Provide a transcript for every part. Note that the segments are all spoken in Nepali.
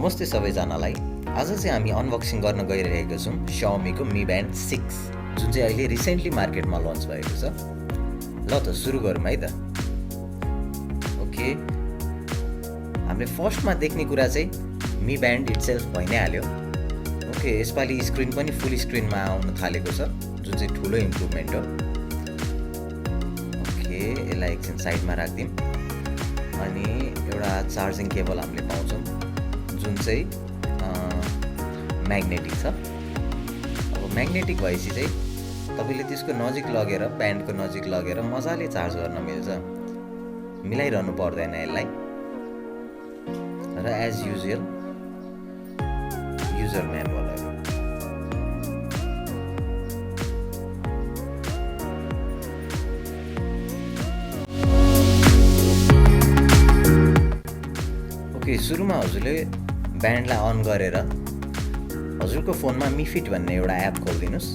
नमस्ते सबैजनालाई। आज चाहिँ हामी अनबक्सिङ गर्न गइरहेको छौँ Xiaomi को Mi Band 6 जुन चाहिँ अहिले रिसेन्टली मार्केटमा लन्च भएको छ। ल त सुरु गरौँ है त। ओके, हामीले फर्स्टमा देख्ने कुरा चाहिँ Mi Band इटसेल्फ भइ नै हाल्यो। ओके, यसपालि स्क्रिन पनि फुल स्क्रिनमा आउन थालेको छ जुन चाहिँ ठुलो इम्प्रुभमेन्ट हो। ओके, यसलाई एकछिन साइडमा राख्दियौँ अनि एउटा चार्जिङ केबल हामीले पाउँछौँ जुन चाहिँ म्याग्नेटिक छ। अब म्याग्नेटिक भएपछि चाहिँ तपाईले त्यसको नजिक लगेर ब्यान्डको नजिक लगेर मजाले चार्ज गर्न मिल्छ, मिलाइरहनु पर्दैन यसलाई। र एज युजुअल युजर म्यानुअलहरू ओके, सुरुमा हजुरले ब्यान्डलाई अन गरेर हजुरको फोनमा Mi Fit भन्ने एउटा एप खोलिदिनुस्।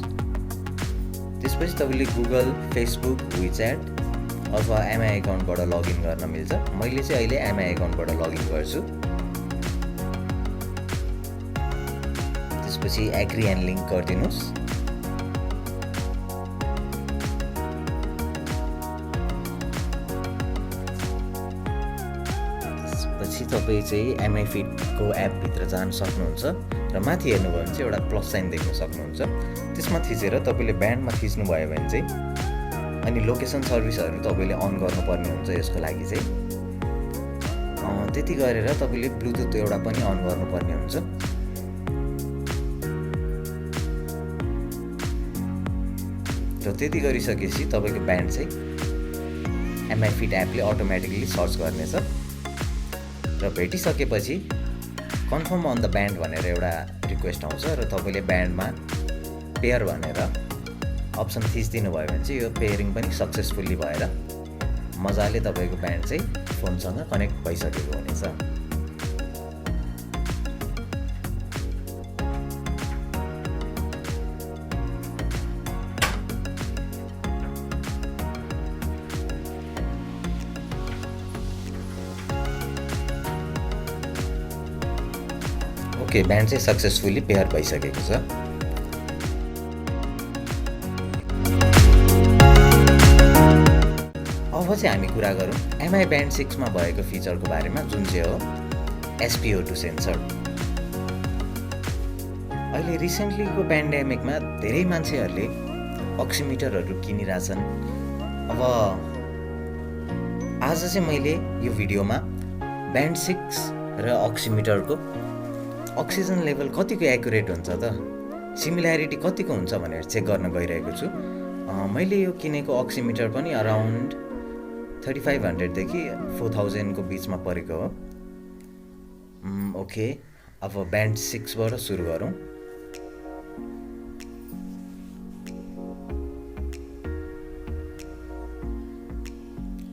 त्यसपछि तपाईले गुगल, फेसबुक, WeChat अथवा MI एकाउन्टबाट लगइन गर्न मिल्छ। मैले चाहिँ अहिले MI एकाउन्टबाट लगइन गर्छु। त्यसपछि एग्री एन्ड लिङ्क गरिदिनुस्। त्यसपछि तपाईँ चाहिँ MI Fit को एपभित्र जान सक्नुहुन्छ र माथि हेर्नुभयो भने चाहिँ एउटा प्लस साइन देख्न सक्नुहुन्छ। त्यसमा थिचेर तपाईँले ब्यान्डमा थिच्नुभयो भने चाहिँ अनि लोकेसन सर्भिसहरू तपाईँले अन गर्नुपर्ने हुन्छ। यसको लागि चाहिँ त्यति गरेर तपाईँले ब्लुटुथ एउटा पनि अन गर्नुपर्ने हुन्छ। र त्यति गरिसकेपछि तपाईँको ब्यान्ड चाहिँ MI Fit एपले अटोमेटिकली सर्च गर्नेछ र भेटिसकेपछि कन्फर्म अन द ब्यान्ड भनेर एउटा रिक्वेस्ट आउँछ र तपाईँले ब्यान्डमा पेयर भनेर अप्सन थिचिदिनु भयो भने चाहिँ यो पेयरिङ पनि सक्सेसफुल्ली भएर मजाले तपाईँको ब्यान्ड चाहिँ फोनसँग कनेक्ट भइसकेको हुनेछ। ओके, ब्यान्ड चाहिँ सक्सेसफुल्ली पेयर भइसकेको छ। अब चाहिँ हामी कुरा गरौँ MI Band 6 मा भएको फिचरको बारेमा जुन चाहिँ हो SpO2 सेन्सर। अहिले रिसेन्टलीको पेन्डेमिकमा धेरै मान्छेहरूले अक्सिमिटरहरू किनिरहेछन्। अब आज चाहिँ मैले यो भिडियोमा Band 6 र अक्सिमिटरको अक्सिजन लेभल कतिको एक्युरेट हुन्छ त, सिमिल्यारिटी कतिको हुन्छ भनेर चेक गर्न गइरहेको छु। मैले यो किनेको अक्सिमिटर पनि अराउन्ड 3500 देखि 4000 को बिचमा परेको हो। ओके, अब Band 6 बाट सुरु गरौँ।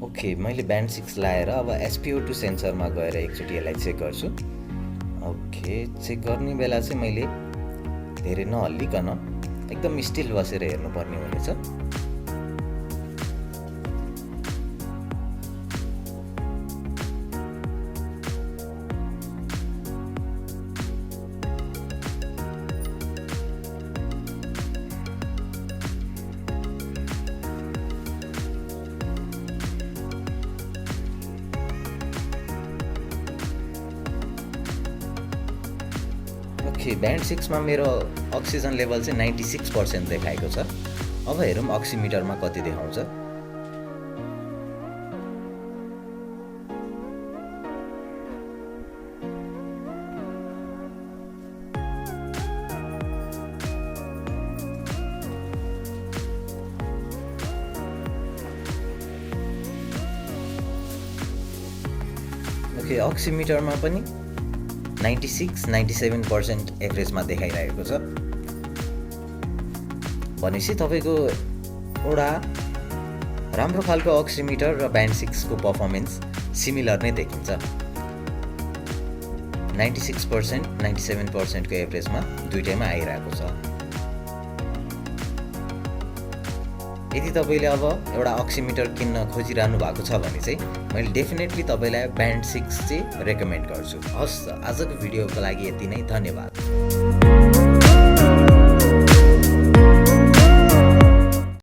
ओके, मैले Band 6 लाएर अब SpO2 सेन्सरमा गएर एकचोटि यसलाई चेक गर्छु। ओके, चेक गर्ने बेला चाहिँ मैले धेरै नहल्लिकन एकदम स्टिल बसेर हेर्नुपर्ने हुनेछ। ओके, Band 6 मा मेरो अक्सिजन लेभल चाहिँ 96% देखाएको छ। अब हेरौँ अक्सिमिटरमा कति देखाउँछ। ओके, अक्सिमिटरमा पनि 96-97% एभरेजमा देखाइरहेको छ। भनेपछि तपाईँको एउटा राम्रो खालको अक्सिमिटर र Band 6 को पर्फर्मेन्स सिमिलर नै देखिन्छ। 96% 97% को एभरेजमा दुईटैमा आइरहेको छ। यदि तपाईँले अब एउटा अक्सिमिटर किन्न खोजिरहनु भएको छ भने चाहिँ मैले डेफिनेटली तपाईँलाई ब्यान्ड 6 चाहिँ रेकमेन्ड गर्छु। हस्, आजको भिडियोको लागि यति नै, धन्यवाद।